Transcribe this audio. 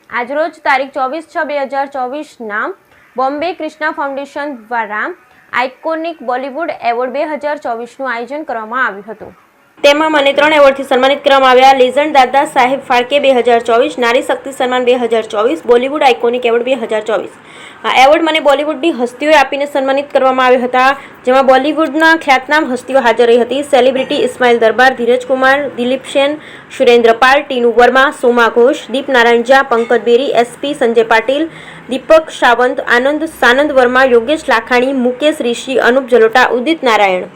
આજરોજ તારીખ 24/6/2024ના બોમ્બે કૃષ્ણા ફાઉન્ડેશન દ્વારા આઇકોનિક બોલિવૂડ એવોર્ડ 2024નું આયોજન કરવામાં આવ્યું હતું। તેમાં મને 3 એવોર્ડથી સન્માનિત કરવામાં આવ્યા। લેજન્ડ દાદા સાહેબ ફાળકે 2024, નારી શક્તિ સન્માન 2024, બોલિવૂડ આઇકોનિક એવોર્ડ 2024। આ એવોર્ડ મને બોલિવૂડની હસ્તીઓએ આપીને સન્માનિત કરવામાં આવ્યા હતા, જેમાં બોલિવૂડના ખ્યાતનામ હસ્તીઓ હાજર રહી હતી। સેલિબ્રિટી ઇસ્માઇલ દરબાર, ધીરજ કુમાર, દિલીપ સેન, સુરેન્દ્ર પાલ, ટીનુ વર્મા, સોમા ઘોષ, દીપ નારાયણ ઝા, પંકજ બેરી, SP સંજય પાટીલ, દીપક સાવંત, આનંદ સાનંદ વર્મા, યોગેશ લાખાણી, મુકેશ ઋષિ, અનુપ જલોટા, ઉદિત નારાયણ।